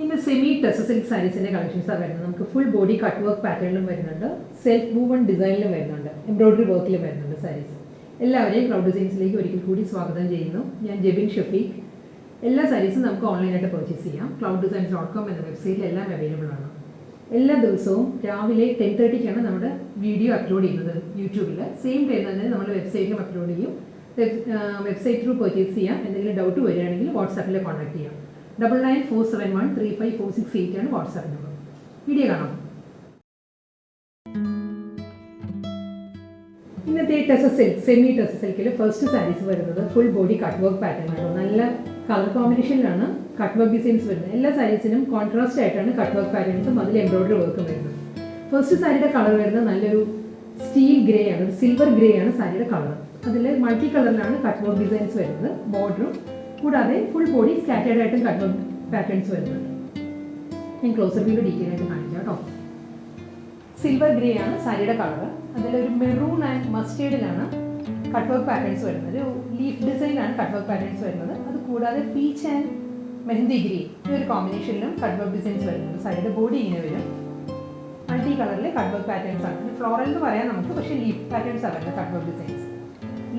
ഇന്ന് semi tussar silk സാരീസിൻ്റെ കളക്ഷൻസാണ് വരുന്നത്. നമുക്ക് ഫുൾ ബോഡി കട്ട് വർക്ക് പാറ്റേണിലും വരുന്നുണ്ട്, സെൽഫ് വൂവൺ ഡിസൈനിലും വരുന്നുണ്ട്, എംബ്രോയിഡറി വർക്കിലും വരുന്നുണ്ട് സാരീസ്. എല്ലാവരെയും ക്ലൗഡ് ഡിസൈൻസിലേക്ക് ഒരിക്കൽ കൂടി സ്വാഗതം ചെയ്യുന്നു. ഞാൻ ജെബിൻ ഷഫീഖ്. എല്ലാ സാരീസും നമുക്ക് ഓൺലൈനായിട്ട് പർച്ചേസ് ചെയ്യാം. clouddesigns.com എന്ന വെബ്സൈറ്റിൽ എല്ലാം അവൈലബിൾ ആണ്. എല്ലാ ദിവസവും രാവിലെ 10:30-ക്കാണ് നമ്മുടെ വീഡിയോ അപ്ലോഡ് ചെയ്യുന്നത് യൂട്യൂബിൽ. സെയിം ടൈം തന്നെ നമ്മൾ വെബ്സൈറ്റിലും അപ്ലോഡ് ചെയ്യും. വെബ്സൈറ്റ് ത്രൂ പർച്ചേസ് ചെയ്യാം. എന്തെങ്കിലും ഡൗട്ട് വരികയാണെങ്കിൽ വാട്സാപ്പിൽ കോൺടാക്ട് ചെയ്യാം. 9947135468 ആണ് വാട്സാപ്പ് നമ്പർ. വീഡിയോ കാണാം. ഇന്നത്തെ ടെസർ സിൽക്ക്, സെമി ടെസർ സിൽക്കിൽ ഫസ്റ്റ് സാരീസ് വരുന്നത് full body cut work pattern ആണ്. നല്ല കളർ കോമ്പിനേഷനിലാണ് കട്ട് വർക്ക് ഡിസൈൻസ് വരുന്നത്. എല്ലാ സാരീസിനും കോൺട്രാസ്റ്റ് ആയിട്ടാണ് കട്ട് വർക്ക് പാറ്റേൺസും അതിൽ എംബ്രോയിഡറി വർക്കും വരുന്നത്. ഫസ്റ്റ് സാരിയുടെ കളർ വരുന്നത് നല്ലൊരു സ്റ്റീൽ ഗ്രേ ആണ്, ഒരു സിൽവർ ഗ്രേ ആണ് സാരിയുടെ കളർ. അതിൽ മൾട്ടി കളറിലാണ് കട്ട് വർക്ക് ഡിസൈൻസ് വരുന്നത്. ബോർഡറും കൂടാതെ ഫുൾ ബോഡി സ്കാറ്റേർഡ് ആയിട്ടും കട്ട് വർക്ക് പാറ്റേൺസ് വരുന്നുണ്ട്. ഞാൻ ക്ലോസർ വ്യൂ ഡീറ്റെയിൽ ആയിട്ട് കാണിക്കാം കേട്ടോ. സിൽവർ ഗ്രേ ആണ് സാരിയുടെ കളർ. അതിലൊരു മെറൂൺ ആൻഡ് മസ്റ്റേർഡിലാണ് കട്ട് വർക്ക് പാറ്റേൺസ് വരുന്നത്. ഒരു ലീഫ് ഡിസൈനാണ് കട്ട് വർക്ക് പാറ്റേൺസ് വരുന്നത്. അത് കൂടാതെ പീച്ച് ആൻഡ് മെഹന്തി ഗ്രീൻ ഈ ഒരു കോമ്പിനേഷനിലും കട്ട് വർക്ക് ഡിസൈൻസ് വരുന്നുണ്ട്. സാരിയുടെ ബോഡി ഇങ്ങനെ വരും. മൾട്ടി കളറിലെ കട്ട് വർക്ക് പാറ്റേൺസ് ആണ്. ഫ്ലോറൽ എന്ന് പറയാം നമുക്ക്, പക്ഷേ ലീഫ് പാറ്റേൺസ് ആണ് വരുന്നത് cut work designs.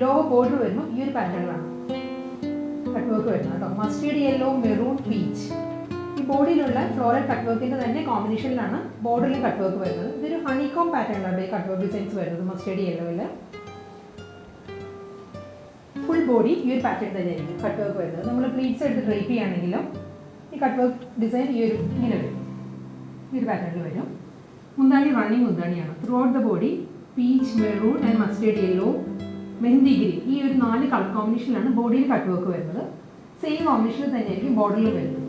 Low border വരുമ്പോൾ ഈ ഒരു പാറ്റേണിലാണ് കട്ട് വർക്ക് വരുന്നത് കേട്ടോ. മസ്റ്റേർഡ് യെല്ലോ, മെറൂൺ, പീച്ച് ഈ ബോഡിയിലുള്ള ഫ്ലോറൽ കട്ട് വർക്കിൻ്റെ തന്നെ കോമ്പിനേഷനിലാണ് ബോർഡറിൽ കട്ട് വർക്ക് വരുന്നത്. ഇതൊരു ഹണികോം പാറ്റേണിലാണ് ഈ കട്ട് വർക്ക് ഡിസൈൻസ് വരുന്നത്. മസ്റ്റേർഡ് യെല്ലോയിൽ ഫുൾ ബോഡി ഈ ഒരു പാറ്റേൺ തന്നെയായിരിക്കും കട്ട് വർക്ക് വരുന്നത്. നമ്മൾ പ്ലീറ്റ്സ് എടുത്ത് ഡ്രൈപ്പ് ചെയ്യുകയാണെങ്കിലും ഈ കട്ട് വർക്ക് ഡിസൈൻ ഈ ഒരു ഇങ്ങനെ വരും, ഈ ഒരു പാറ്റേണിൽ വരും. മുന്താണി റണ്ണിങ് മുന്താണിയാണ്. Throughout the body peach, maroon and mustard yellow, mehndi green ഈ ഒരു 4 കളർ കോമ്പിനേഷനിലാണ് ബോഡിയിൽ കട്ട് വർക്ക് വരുന്നത്. സെയിം കോമ്പിനേഷനിൽ തന്നെയായിരിക്കും ബോർഡറിലും വരുന്നത്.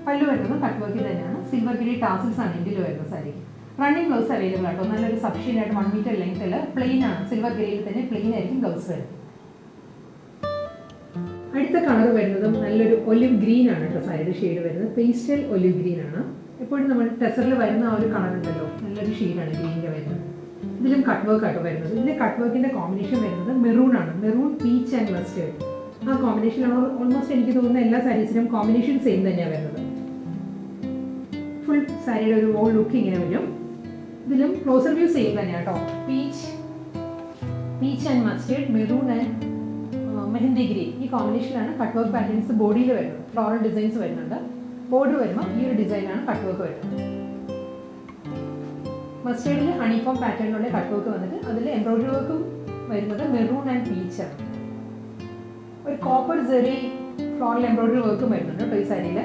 പല്ലു വരുന്നത് കട്ട് വർക്കിൽ തന്നെയാണ്. സിൽവർ ഗ്രീൻ ടാസിൽസ് ആണ് ഇന്ത്യയിൽ വരുന്ന സാരിക്ക്. റണ്ണിങ് ബ്ലൗസ് അവൈലബിൾ ആട്ടോ. നല്ലൊരു സഫിഷ്യൻ്റ് ആയിട്ട് 1 മീറ്റർ ലെങ്ത്തിൽ പ്ലെയിൻ ആണ്. സിൽവർ ഗ്രേയിൽ തന്നെ പ്ലെയിൻ ആയിരിക്കും ബ്ലൗസ് വരുന്നത്. അടുത്ത കളർ വരുന്നതും നല്ലൊരു ഒലിവ് ഗ്രീൻ ആണ് കേട്ടോ. സാരിയുടെ ഷെയ്ഡ് വരുന്നത് പേസ്റ്റൽ ഒലിവ് ഗ്രീൻ ആണ്. എപ്പോഴും നമ്മൾ ടെസറിൽ വരുന്ന ആ ഒരു കളർ ഉണ്ടല്ലോ, നല്ലൊരു ഷെയ്ഡാണ് ഗ്രീനിൻ്റെ വരുന്നത്. ഇതിലും കട്ട് വർക്ക് ആട്ടോ വരുന്നത്. ഇതിൻ്റെ കട്ട് വർക്കിൻ്റെ കോമ്പിനേഷൻ വരുന്നത് മെറൂൺ ആണ്. മെറൂൺ, പീച്ച് ആൻഡ് മസ്റ്റേർഡ് ആ കോമ്പിനേഷനാണ്. ഓൾമോസ്റ്റ് എനിക്ക് തോന്നുന്ന എല്ലാ സാരീസിനും കോമ്പിനേഷൻ സെയിം തന്നെയാണ് വരുന്നത്. ഫുൾ സാരിയുടെ ഒരു ഓൾ ലുക്ക് ഇങ്ങനെ വരും. ഇതിലും ക്ലോസർ വ്യൂ സെയിം തന്നെയാണ് കേട്ടോ. Peach and mustard, maroon and mehndi green ഈ കോമ്പിനേഷനാണ് കട്ട് വർക്ക് പാറ്റേൺസ് ബോഡിയിൽ വരുന്നത്. ഫ്ലോറൽ ഡിസൈൻസ് വരുന്നുണ്ട്. ബോർഡർ വരുമ്പോൾ ഈ ഒരു ഡിസൈനാണ് കട്ട് വർക്ക് വരുന്നത്. മസ്റ്റേർഡിൽ ഹണികോം പാറ്റേണിലുള്ള കട്ട് വർക്ക് വന്നിട്ട് അതിൽ എംബ്രോയിഡറി വർക്കും വരുന്നത് മെറൂൺ ആൻഡ് പീച്ചാണ്. ഒരു കോപ്പർ സെറി ഫ്ലോറൽ എംബ്രോയിഡറി വർക്കും വരുന്നുണ്ട് കേട്ടോ ഈ സാരിയിൽ.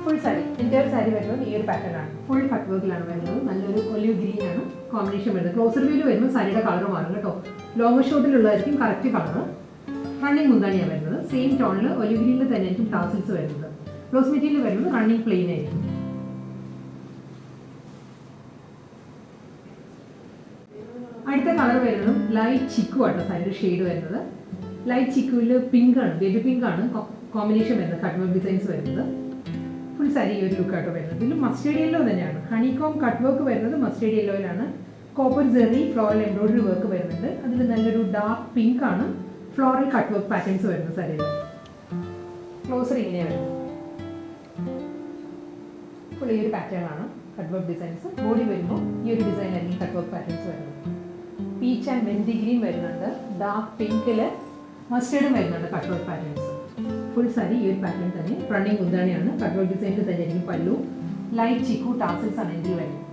ഫുൾ സാരി എൻ്റയർ സാരി വരുന്നത് ഈ ഒരു പാറ്റേൺ ആണ്. ഫുൾ കട്ട് വർക്കിലാണ് വരുന്നത്. നല്ലൊരു ഒലിവ് ഗ്രീൻ ആണ് കോമ്പിനേഷൻ വരുന്നത്. ക്ലോസർ വ്യൂവിൽ വരുമ്പോൾ സാരിയുടെ കളർ മാറും കേട്ടോ. ലോങ്ങർ ഷോട്ടിലുള്ളതായിരിക്കും കറക്റ്റ് കളർ. റണ്ണിങ് മുന്താണിയാണ് വരുന്നത്. സെയിം ടോണിൽ ഒലിവ് ഗ്രീനിൽ തന്നെ ആയിരിക്കും ടാസിൽസ് വരുന്നത്. ബ്ലൗസ് മെറ്റീരിയൽ വരുന്നത് റണ്ണിങ് പ്ലെയിൻ ആയിരിക്കും. അടുത്ത കളർ വരുന്നതും ലൈറ്റ് ചിക്കു ആട്ടോ സാരിയുടെ ഷെയ്ഡ് വരുന്നത്. ലൈറ്റ് ചിക്കുവിൽ പിങ്ക് ആണ്, ബേബി പിങ്ക് ആണ് കോമ്പിനേഷൻ വരുന്നത്. കട്ട് വർക്ക് ഡിസൈൻസ് വരുന്നത്. ഫുൾ സാരി ഈ ഒരു ലുക്കാട്ടോ വരുന്നത്. ഇതിലും മസ്റ്റേർഡ് യെല്ലോ തന്നെയാണ്. ഹണികോം കട്ട് വർക്ക് വരുന്നത് മസ്റ്റേർഡ് യെല്ലോയിലാണ്. Copper zari floral embroidery work വരുന്നുണ്ട്. അതിൽ നല്ലൊരു ഡാർക്ക് പിങ്ക് ആണ് ഫ്ലോറൽ കട്ട് വർക്ക് പാറ്റേൺസ് വരുന്നത് സാരിയിൽ. ക്ലോസർ ഇങ്ങനെ വരുന്നത്. ഫുൾ ഈ ഒരു പാറ്റേൺ ആണ് കട്ട് വർക്ക് ഡിസൈൻസ്. ബോഡി വരുമ്പോൾ ഈ ഒരു ഡിസൈൻ ആയിരിക്കും കട്ട് വർക്ക് പാറ്റേൺസ് വരുന്നത്. പീച്ച് ആൻഡ് മെഹന്തി ഗ്രീൻ വരുന്നുണ്ട്. ഡാർക്ക് പിങ്കിൽ മസ്റ്റേർഡും വരുന്നുണ്ട് cut work patterns. Full sari ഈ ഒരു പാറ്റേൺ തന്നെ. റണ്ണിങ് മുന്താണിയാണ്. കട്ട് വർക്ക് ഡിസൈനിൽ തന്നെ ആയിരിക്കും പല്ലു. ലൈറ്റ് ചിക്കു ടാസിൽസ് ആണ് ഇതിൽ വരുന്നത്.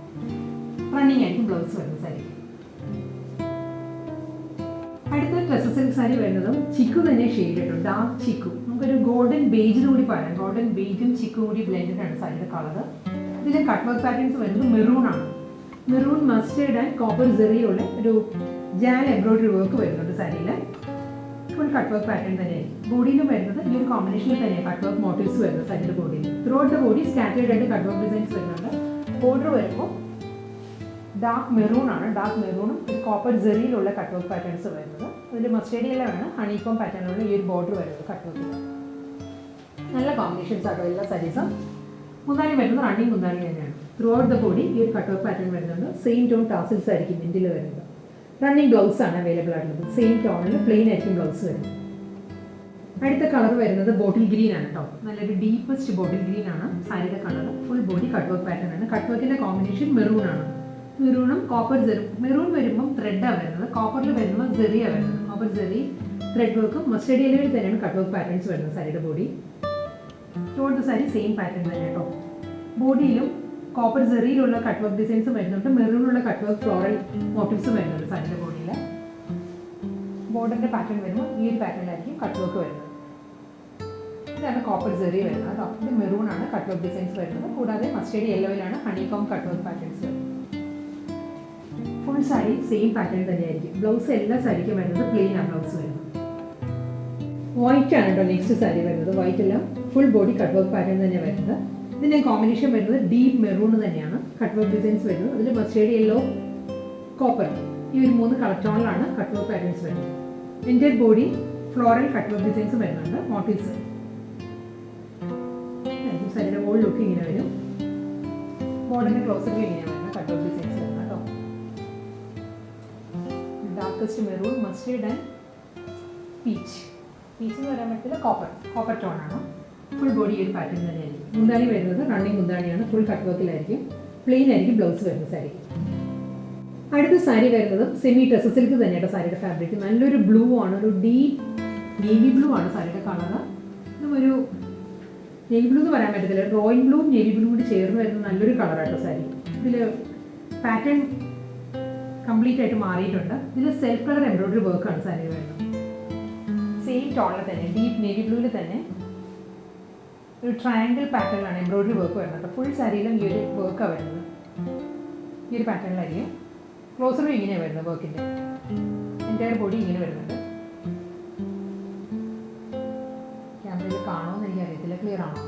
റണ്ണിങ് ആയിരിക്കും ബ്ലൗസ് വരുന്ന സാരി. അടുത്ത ടെസർ സിൽക്ക് സാരി വരുന്നതും ചിക്കു തന്നെ ഷെയ്ഡ് കേട്ടോ. ഡാർക്ക് ചിക്കു, നമുക്കൊരു ഗോൾഡൻ ബേജിന് കൂടി പറയാം. ഗോൾഡൻ ബേജും ചിക്കു കൂടി ബ്ലെൻഡഡ് ആണ് സാരിയുടെ കളർ. ഇതിലെ കട്ട് വർക്ക് പാറ്റേൺസ് വരുന്നത് മെറൂൺ ആണ്. മെറൂൺ, മസ്റ്റേർഡ് ആൻഡ് കോപ്പർ ജെറിയുള്ള ഒരു ജാൽ എംബ്രോയിഡറി വർക്ക് വരുന്നുണ്ട് സാരിയിൽ. ഫുൾ കട്ട് വർക്ക് പാറ്റേൺ തന്നെയായിരിക്കും. ബോഡിയിലും വരുന്നത് ഈ ഒരു കോമ്പിനേഷനിൽ തന്നെയാണ് കട്ട് വർക്ക് മോട്ടീവ്സ് വരുന്നത് സാരിയുടെ ബോഡിയിൽ. Through out the body scattered ആയിട്ട് കട്ട് വർക്ക് ഡിസൈൻസ് വരുന്നുണ്ട്. ബോർഡർ വരുമ്പോൾ ഡാർക്ക് മെറൂൺ ആണ്. ഡാർക്ക് മെറൂണും ഒരു കോപ്പർ ജെറിയിലുള്ള കട്ട് വർക്ക് പാറ്റേൺസ് വരുന്നത്. അതിൽ മസ്റ്റേർഡ് യെല്ലോയാണ് ഹണികോം പാറ്റേണിലുള്ള ഈ ഒരു ബോർഡർ വരുന്നത് കട്ട് വർക്കിൽ. നല്ല കോമ്പിനേഷൻസ് ആട്ടോ എല്ലാ സാരീസും. മുന്താണി വരുന്നത് റണ്ണിങ് മുന്താണി തന്നെയാണ്. ത്രൂ ഔട്ട് ദ ബോഡി ഈ ഒരു കട്ട് വർക്ക് പാറ്റേൺ വരുന്നുണ്ട്. സെയിം ടോൺ ടാസിൽസ് ആയിരിക്കും ഇന്ത്യയിൽ വരുന്നത്. റണ്ണിങ് ബ്ലൗസ് ആണ് അവൈലബിൾ ആയിട്ടുള്ളത്. സെയിം ടോണിൽ പ്ലെയിൻ ആയിരിക്കും ബ്ലൗസ് വരുന്നത്. അടുത്ത കളർ വരുന്നത് ബോട്ടിൽ ഗ്രീൻ ആണ് കേട്ടോ. നല്ലൊരു ഡീപ്പസ്റ്റ് ബോട്ടിൽ ഗ്രീൻ ആണ് സാരിയുടെ colour. Full body cut work pattern ആണ്. കട്ട് വർക്കിൻ്റെ കോമ്പിനേഷൻ മെറൂൺ ആണ്. മെറൂണും കോപ്പർ ജെറി. മെറൂൺ വരുമ്പം ത്രെഡാണ് വരുന്നത്, കോപ്പറിൽ വരുമ്പോൾ ജെറിയാണ് വരുന്നത്. കോപ്പർ ജെറി ത്രെഡ് വർക്കും മസ്റ്റേർഡ് യെല്ലോയിൽ തന്നെയാണ് കട്ട് വർക്ക് പാറ്റേൺസ് വരുന്നത് സാരിയുടെ body. Total sari same pattern തന്നെ കേട്ടോ. ബോഡിയിലും കോപ്പർ ജെറിയിലുള്ള കട്ട് വർക്ക് ഡിസൈൻസും വരുന്നുണ്ട്, മെറൂണിലുള്ള കട്ട് വർക്ക് ഫ്ലോറൽ മോട്ടീവ്സും വരുന്നുണ്ട് സാരിയുടെ ബോഡിയിൽ. ബോർഡറിൻ്റെ പാറ്റേൺ വരുമ്പോൾ ഈ ഒരു പാറ്റേണിലായിരിക്കും കട്ട് വർക്ക് വരുന്നത്. ഇതാണ് കോപ്പർ ജെറി വരുന്നത് കേട്ടോ. ഇത് മെറൂൺ ആണ് കട്ട് വർക്ക് ഡിസൈൻസ് വരുന്നത്. കൂടാതെ മസ്റ്റേർഡ് യെല്ലോയിലാണ് ഹണികോം കട്ട് വർക്ക് പാറ്റേൺസ് വരുന്നത്. ഫുൾ സാരി സെയിം പാറ്റേൺ തന്നെയായിരിക്കും. ബ്ലൗസ് എല്ലാ സാരിക്കും വരുന്നത് പ്ലെയിൻ ആണ് ബ്ലൗസ് വരുന്നത്. വൈറ്റ് ആണ് കേട്ടോ നെക്സ്റ്റ് സാരി വരുന്നത്. വൈറ്റ് എല്ലാം full body cut work pattern തന്നെ വരുന്നത്. ഇതിൻ്റെ കോമ്പിനേഷൻ വരുന്നത് ഡീപ്പ് മെറൂൺ തന്നെയാണ് കട്ട് വർക്ക് ഡിസൈൻസ് വരുന്നത്. അതിൽ മസ്റ്റേർഡ് യെല്ലോ, കോപ്പർ ഈ ഒരു 3 കളർ ടോണിലാണ് കട്ട് വർക്ക് പാറ്റേൺസ് വരുന്നത്. എൻ്റെ body floral cut work designs വരുന്നുണ്ട്, മോട്ടീവ്സ്. സാരിയുടെ ഹോൾ ലുക്ക് ഇങ്ങനെ വരും. ബോർഡറിൻ്റെ ക്ലോസർ വ്യൂ ഇങ്ങനെ വരുന്നത് കട്ട് വർക്ക് ഡിസൈൻസ് വരുന്നത് കേട്ടോ. Darkest maroon, mustard and peach. Peach എന്ന് പറയാൻ പറ്റില്ല, കോപ്പർ ടോൺ ആണ്. ഫുൾ ബോഡി ഒരു പാറ്റേൺ തന്നെയായിരിക്കും. മുന്താണി വരുന്നത് റണ്ണിങ് മുന്താണിയാണ്. ഫുൾ കട്ട് വർക്കിലായിരിക്കും. പ്ലെയിൻ ആയിരിക്കും ബ്ലൗസ് വരുന്ന സാരിക്ക്. അടുത്ത സാരി വരുന്നത് സെമി ടെസർ സിൽക്ക് തന്നെയാണ് സാരിയുടെ ഫാബ്രിക്. നല്ലൊരു ബ്ലൂ ആണ്, ഒരു ഡീപ്പ് നേവി ബ്ലൂ ആണ് സാരിയുടെ കളർ. ഇതും ഒരു നേവി ബ്ലൂ എന്ന് പറയാൻ പറ്റത്തില്ല, റോയൽ ബ്ലൂവും നേവി ബ്ലൂ കൂടി ചേർന്ന് വരുന്ന നല്ലൊരു കളറാട്ടോ സാരി. ഇതിൽ പാറ്റേൺ കംപ്ലീറ്റ് ആയിട്ട് മാറിയിട്ടുണ്ട്. ഇതിൽ സെൽഫ് കളർ എംബ്രോയിഡറി വർക്കാണ് സാരി വരുന്നത്. സെയിം ടോണിൽ തന്നെ ഡീപ്പ് നേവി ബ്ലൂവിൽ തന്നെ ഒരു ട്രയാങ്കിൾ പാറ്റേണിലാണ് എംബ്രോയിഡറി വർക്ക് വരുന്നത്. ഫുൾ സാരിയിലും ഈ ഒരു വർക്കാണ് വരുന്നത്. ഈ ഒരു പാറ്റേണിലായിരിക്കും. ക്ലോസറും ഇങ്ങനെയാണ് വരുന്നത്. വർക്കിൻ്റെ എൻ്റയർ ബോഡി ഇങ്ങനെ വരുന്നുണ്ട്. ക്യാമറയിൽ കാണുമെന്ന് എനിക്കറിയത്തില്ല, ക്ലിയർ ആണോ?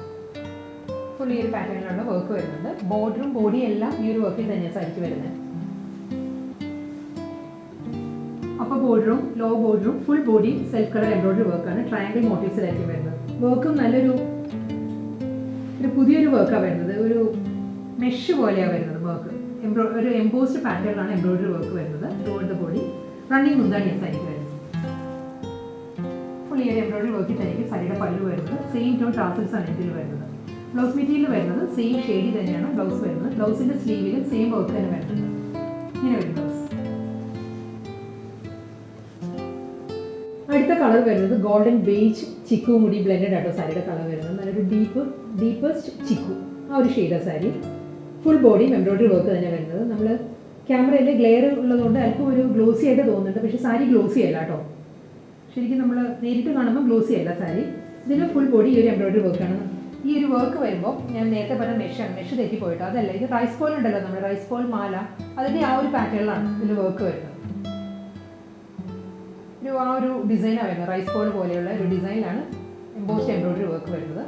ഫുൾ ഈ ഒരു പാറ്റേണിലുള്ള വർക്ക് വരുന്നുണ്ട്. ബോർഡറും ബോഡിയും എല്ലാം ഈ ഒരു വർക്കിൽ തന്നെയാണ് സാരിക്ക് വരുന്നത്. അപ്പോൾ ബോർഡറും ലോ ബോർഡറും full body self colour embroidery വർക്കാണ്. ട്രയാങ്കിൾ മോട്ടീവ്സിലായിരിക്കും വരുന്നത്. വർക്കും നല്ലൊരു പുതിയൊരു വർക്കാണ് വരുന്നത്. ഒരു മെഷ് പോലെയാണ് വരുന്നത് വർക്ക്. ഒരു എംബോസ്ഡ് പാറ്റേണിലാണ് എംബ്രോയിഡറി വർക്ക് വരുന്നത്. ത്രൂഔട്ട് ദ ബോഡി റണ്ണിങ് മുന്താണി സാരിക്ക് വരുന്നത്. ഫുൾ ഈ ഒരു എംബ്രോയിഡറി വർക്കിൽ തന്നെയായിരിക്കും സാരിയുടെ പല്ലു വരുന്നത്. സെയിം ടോൺ ടാസൽസ് ആണ് ഇതിൽ വരുന്നത്. ബ്ലൗസ് മെറ്റീരിയൽ വരുന്നത് സെയിം ഷെയ്ഡിൽ തന്നെയാണ് ബ്ലൗസ് വരുന്നത്. ബ്ലൗസിൻ്റെ സ്ലീവിലും സെയിം വർക്ക് തന്നെ വരുന്നുണ്ട്. ഇങ്ങനെ വരും ബ്ലൗസ്. അടുത്ത കളർ വരുന്നത് ഗോൾഡൻ ബേജ് ചിക്കു മുടി ബ്ലെൻഡഡ് ആട്ടോ സാരിയുടെ കളർ വരുന്നത്. നല്ലൊരു ഡീപ്പസ്റ്റ് ചിക്കു ആ ഒരു ഷെയ്ഡാണ് സാരി. ഫുൾ ബോഡിയും എംബ്രോയിഡറി വർക്ക് തന്നെ വരുന്നത്. നമ്മൾ ക്യാമറയിൽ ഗ്ലെയർ ഉള്ളതുകൊണ്ട് അല്പം ഒരു ഗ്ലോസി ആയിട്ട് തോന്നുന്നുണ്ട്, പക്ഷേ സാരി ഗ്ലോസി അല്ല കേട്ടോ. ശരിക്കും നമ്മൾ നേരിട്ട് കാണുമ്പോൾ ഗ്ലോസി അല്ല സാരി. ഇതിന് ഫുൾ ബോഡി ഈ ഒരു എംബ്രോയിഡറി വർക്കാണ്. ഈ ഒരു വർക്ക് വരുമ്പോൾ ഞാൻ നേരത്തെ പറഞ്ഞ മെഷ് തെറ്റിപ്പോയിട്ടോ. അതല്ല, ഇത് റൈസ് ബോൾ ഉണ്ടല്ലോ, നമ്മുടെ റൈസ് ബോൾ മാല, അതിൻ്റെ ആ ഒരു പാറ്റേണിലാണ് ഇതിൽ വർക്ക് വരുന്നത്. ആ ഒരു ഡിസൈനാണ് വരുന്നത്. റൈസ് ബോൾ പോലെയുള്ള ഒരു ഡിസൈനിലാണ് എംബോസ്ഡ് എംബ്രോയിഡറി വർക്ക് വരുന്നത്.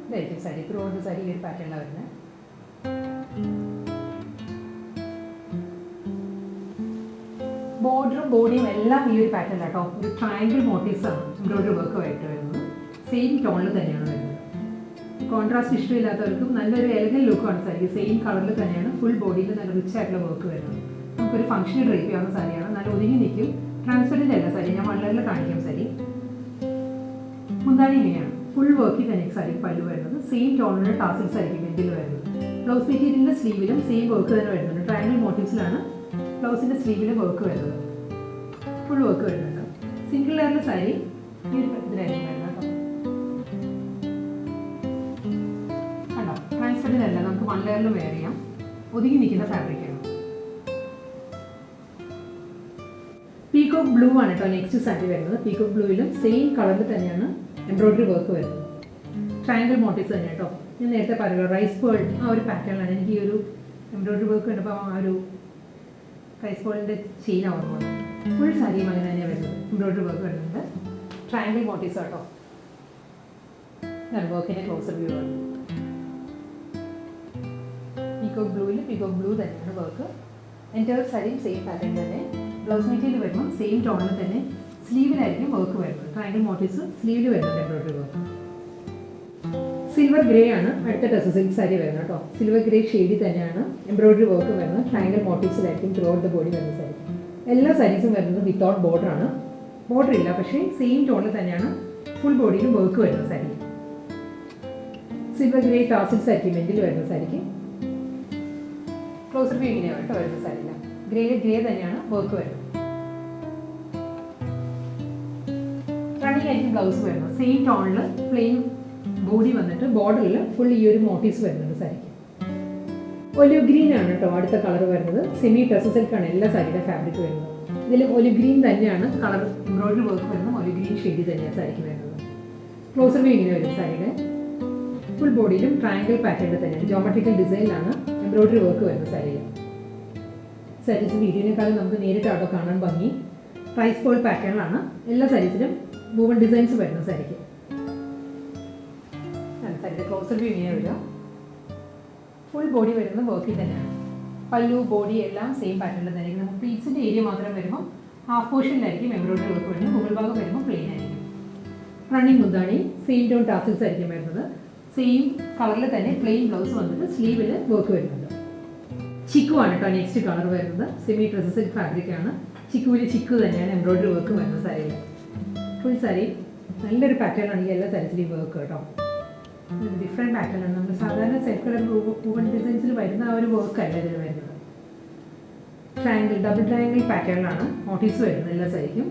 ഇതായിരിക്കും സാരി. ത്രൂഔട്ട് സാരി ഈ ഒരു പാറ്റേണിലാണ് വരുന്നത്. ബോർഡറും ബോഡിയും എല്ലാം ഈ ഒരു പാറ്റേൺ കേട്ടോ. ഒരു ട്രയാങ്കിൾ മോട്ടീവ്സ് ആണ് എംബ്രോയിഡറി വർക്ക് ആയിട്ട് വരുന്നത്. സെയിം ടോണിൽ തന്നെയാണ് വരുന്നത്. കോൺട്രാസ്റ്റ് ഇഷ്ടമില്ലാത്തവർക്കും നല്ലൊരു എലഗൻ ലുക്കാണ് സാരി. സെയിം കളറിൽ തന്നെയാണ് ഫുൾ ബോഡിയിൽ നല്ല റിച്ച് ആയിട്ടുള്ള വർക്ക് വരുന്നത്. നമുക്കൊരു ഫംഗ്ഷന് ഡ്രൈപ്പ് ചെയ്യാവുന്ന സാരിയാണ്. നല്ല ഒതുങ്ങി നിൽക്കും. ട്രാൻസ്പെറൻ്റ് അല്ല സാരി. ഞാൻ വള്ളറിൽ കാണിക്കാം സാരി. മുന്താണി ഇങ്ങനെയാണ്. ഫുൾ വർക്കിൽ തന്നെ സാരി പല്ലു വരുന്നത്. സെയിം ടോണിലുള്ള ടാസിൽസ് ആയിരിക്കും ബെൻഡിൽ വരുന്നത്. ബ്ലൗസ് മെറ്റീരിയലിൻ്റെ സ്ലീവിലും സെയിം വർക്ക് തന്നെ വരുന്നുണ്ട്. ട്രയാങ്കിൾ മോട്ടീവ്സിലാണ് ബ്ലൗസിൻ്റെ സ്ലീവിലും വർക്ക് വരുന്നത്. ഫുൾ വർക്ക് വരുന്നുണ്ട്. സിംഗിൾ ലെയറിൻ്റെ സാരി ഈ ഒരു ഇതിലായിരിക്കും വരുന്നത് കേട്ടോ. കണ്ടോ, ട്രാൻസ്പെറൻ്റ് അല്ല, നമുക്ക് വൺ ലെയറിലും വെയർ ചെയ്യാം. ഒതുങ്ങി നിൽക്കുന്ന ഫാബ്രിക്കാണ്. പീകോക്ക് ബ്ലൂ ആണ് കേട്ടോ നെക്സ്റ്റ് സാരി വരുന്നത്. പീകോക്ക് ബ്ലൂവിലും സെയിം കളറിൽ തന്നെയാണ് എംബ്രോയിഡറി വർക്ക് വരുന്നത്. ട്രയാങ്കിൾ മോട്ടീവ്സ് തന്നെ കേട്ടോ. ഞാൻ നേരത്തെ പറയുക റൈസ് ബോൾ ആ ഒരു പാറ്റേണിലാണ് എനിക്ക് ഈ ഒരു എംബ്രോയിഡറി വർക്ക് കണ്ടപ്പോൾ ആ ഒരു റൈസ് ബോളിൻ്റെ ചെയിൻ ഓർമ്മ വന്നത്. ഫുൾ സാരിയും അങ്ങനെ തന്നെയാണ് വരുന്നത്. എംബ്രോയിഡറി വർക്ക് വരുന്നുണ്ട്. ട്രയാങ്കിൾ മോട്ടീവ്സ് കേട്ടോ. വർക്കിൻ്റെ ക്ലോസർ വ്യൂ ആണ്. പീകോക്ക് ബ്ലൂവിൽ പീകോക്ക് ബ്ലൂ തന്നെയാണ് വർക്ക്. എൻ്റയർ സാരിയും സെയിം പാറ്റേൺ തന്നെ. ബ്ലൗസ് മെറ്റീരിയൽ വരുമ്പോൾ സെയിം ടോണിൽ തന്നെ സ്ലീവിലായിരിക്കും വർക്ക് വരുന്നത്. ട്രയാങ്കിൾ മോട്ടീവ്സ് സ്ലീവിൽ വരുന്നുണ്ട് എംബ്രോയിഡറി വർക്ക്. സിൽവർ ഗ്രേ ആണ് അടുത്ത ടെസർ സിൽക്ക് സാരി വരുന്നത് കേട്ടോ. സിൽവർ ഗ്രേ ഷെയ്ഡിൽ തന്നെയാണ് എംബ്രോയിഡറി വർക്ക് വരുന്നത്. ട്രയാങ്കിൾ മോട്ടീവ്സിലായിരിക്കും ത്രൂഔട്ട് ദ ബോഡി വരുന്ന സാരി. എല്ലാ സാരീസും വരുന്നത് വിത്തൗട്ട് ബോർഡർ ആണ്. ബോർഡർ ഇല്ല, പക്ഷേ സെയിം ടോണിൽ തന്നെയാണ് ഫുൾ ബോഡിയിലും വർക്ക് വരുന്ന സാരി. സിൽവർ ഗ്രേ ടാസിൽ സെറ്റിമെൻറ്റിൽ വരുന്ന സാരിക്ക് ക്ലോസർ വ്യൂ ഇങ്ങനെയാണ് കേട്ടോ വരുന്ന സാരിയില്ല. ഗ്രേ തന്നെയാണ് വർക്ക് വരുന്നത്. റണ്ണിങ് ആയിരിക്കും ബ്ലൗസ് വരുന്നത്. സെയിം ടോണിൽ പ്ലെയിൻ ബോഡി വന്നിട്ട് ബോർഡറിൽ ഫുൾ ഈ ഒരു മോട്ടീവ്സ് വരുന്നുണ്ട് സാരിക്ക്. ഒലിവ് ഗ്രീൻ ആണ് കേട്ടോ അടുത്ത കളർ വരുന്നത്. സെമി ടസർ സിൽക്കാണ് എല്ലാ സാരിയുടെ ഫാബ്രിക് വരുന്നത്. ഇതിൽ ഒലിവ് ഗ്രീൻ തന്നെയാണ് കളർ എംബ്രോയിഡറി വർക്ക് വരുന്നത്. ഒലിവ് ഗ്രീൻ ഷെയ്ഡ് തന്നെയാണ് സാരിക്ക് വരുന്നത്. ക്ലോസർ വ്യൂ ഇങ്ങനെ വരും സാരിയുടെ. ഫുൾ ബോഡിയിലും ട്രയാങ്കിൾ പാറ്റേണിൽ തന്നെയാണ് ജോമെട്രിക്കൽ ഡിസൈനിലാണ് എംബ്രോയിഡറി വർക്ക് വരുന്നത് സാരിയിൽ. സാരീസ് വീഡിയോനേക്കാളും നമുക്ക് നേരിട്ടാട്ടോ കാണാൻ ഭംഗി. പ്രൈസ് പോൾ പാറ്റേണിലാണ് എല്ലാ സാരീസിലും വുവൺ ഡിസൈൻസ് വരുന്ന സാരിക്ക്. സാരിയുടെ ക്ലോസർ വ്യൂ ഇങ്ങനെ വരിക. ഫുൾ ബോഡി വരുന്നത് വർക്കിൽ തന്നെയാണ്. പല്ലു ബോഡി എല്ലാം സെയിം പാറ്റേണിൽ തന്നെ. നമുക്ക് പ്ലീറ്റ്സിൻ്റെ ഏരിയ മാത്രം വരുമ്പോൾ ഹാഫ് പോർഷനിലായിരിക്കും എംബ്രോയിഡറി വർക്ക് വരുന്നത്. മുകൾ ഭാഗം വരുമ്പോൾ പ്ലെയിൻ ആയിരിക്കും. റണ്ണിങ് മുന്താണി സെയിം ടോൺ ടാസിൽസ് ആയിരിക്കും വരുന്നത്. സെയിം കളറിൽ തന്നെ പ്ലെയിൻ ബ്ലൗസ് വന്നിട്ട് സ്ലീവിൽ വർക്ക് വരുന്നുണ്ട്. ചിക്കു ആണ് കേട്ടോ നെക്സ്റ്റ് കളർ വരുന്നത്. സെമി ഡ്രസ്സ് സിൽക്ക് ഫാബ്രിക്കാണ്. ചിക്കുവിൽ ചിക്കു തന്നെയാണ് എംബ്രോയിഡറി വർക്ക് വരുന്ന സാരിയിൽ. ഫുൾ സാരി നല്ലൊരു പാറ്റേൺ ആണ് ഈ എല്ലാ സാരീസിലെയും വർക്ക് കേട്ടോ. ഡിഫറെൻറ്റ് പാറ്റേൺ ആണ്. നമ്മൾ സാധാരണ സെൽഫ് കളർ വുവൺ ഡിസൈൻസിൽ വരുന്ന ആ ഒരു വർക്ക് അല്ല ഇതിൽ വരുന്നത്. ട്രയാങ്കിൾ ഡബിൾ ട്രയാങ്കിൾ പാറ്റേണിലാണ് മോട്ടീവ്സ് വരുന്നത് എല്ലാ സാരിക്കും.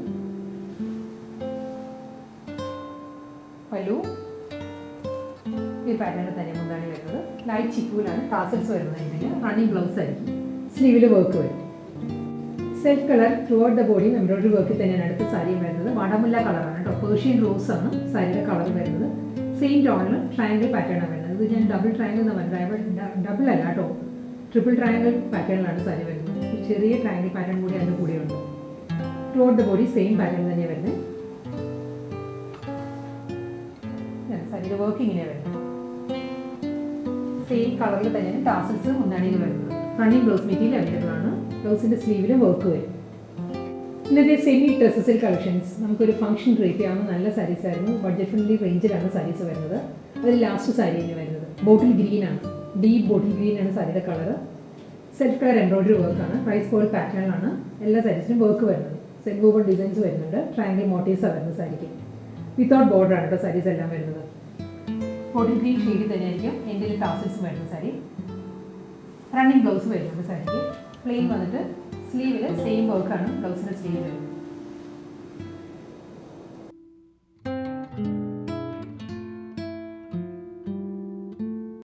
പല്ലു ഈ പാറ്റേണിൽ തന്നെ മുന്താണി വരുന്നത്. ലൈറ്റ് ചിക്കുവിലാണ് ടാസൽസ് വരുന്നത്. ഇതിൽ റണ്ണിങ് ബ്ലൗസ് ആയിരിക്കും. സ്ലീവിൽ വർക്ക് വരും. Self colour throughout the ബോഡിയും എംബ്രോയിഡറി വർക്കിൽ തന്നെയാണ് അടുത്ത സാരിയും വരുന്നത്. വടമുല്ല കളറാണ് കേട്ടോ. പേർഷ്യൻ റോസ് ആണ് സാരിയുടെ കളർ വരുന്നത്. സെയിം ടോണിൽ ട്രയാങ്കിൾ പാറ്റേണാണ് വരുന്നത്. ഇത് ഞാൻ ഡബിൾ ട്രയാങ്കിൾ എന്ന് പറഞ്ഞത് ഡബിൾ അല്ല കേട്ടോ, ട്രിപ്പിൾ ട്രയാങ്കിൾ പാറ്റേണിലാണ് സാരി വരുന്നത്. ചെറിയ ട്രയാങ്കിൾ പാറ്റേൺ കൂടി അതിൻ്റെ കൂടെയുണ്ട്. Through out the body same pattern തന്നെയാണ് വരുന്നത്. സാരിയുടെ വർക്ക് ഇങ്ങനെയാണ് വരുന്നത്. സെയിം കളറിൽ തന്നെയാണ് ടാസൽസ് മുന്താണിയിൽ വരുന്നത്. റണ്ണിങ് ബ്ലൗസ് മെറ്റീരിയൽ അവൈലബിൾ ആണ്. ബ്ലൗസിൻ്റെ സ്ലീവിൽ വർക്ക് വരും. ഇന്നത്തെ സെമി ഡ്രസ്സ് സിൽക്ക് കളക്ഷൻസ് നമുക്കൊരു ഫംഗ്ഷൻ ക്രിയേറ്റ് ചെയ്യാവുന്ന നല്ല സാരീസ് ആയിരുന്നു. ബഡ്ജറ്റ് ഫ്രണ്ട്ലി റേഞ്ചിലാണ് സാരീസ് വരുന്നത്. അതിൽ ലാസ്റ്റ് സാരി തന്നെ വരുന്നത് ബോട്ടിൽ ഗ്രീൻ ആണ്. ഡീപ്പ് ബോട്ടിൽ ഗ്രീൻ ആണ് സാരിയുടെ കളർ. സെൽഫ് കളർ എംബ്രോയിഡറി വർക്കാണ്. പ്രൈസ് പോൾ പാറ്റേണിലാണ് എല്ലാ സാരീസിനും വർക്ക് വരുന്നത്. സെൽഫ് വുവൺ ഡിസൈൻസ് വരുന്നുണ്ട്. ട്രയാങ്കിൾ മോട്ടീവ്സാണ് വരുന്നത് സാരിക്ക്. വിത്തൗട്ട് ബോർഡർ ആണ് കേട്ടോ സാരീസ് എല്ലാം വരുന്നത്. ബോട്ടിൽ ഗ്രീൻ ഷെയ്ഡിൽ തന്നെയായിരിക്കും എൻ്റെ ടാസൽസ് വരുന്ന സാരി. റണ്ണിങ് ബ്ലൗസ് വരുന്നുണ്ട് സാരിക്ക്. പ്ലെയിൻ വന്നിട്ട് സ്ലീവിൽ സെയിം വർക്കാണ് ബ്ലൗസിൻ്റെ സ്ലീവ് വരുന്നത്.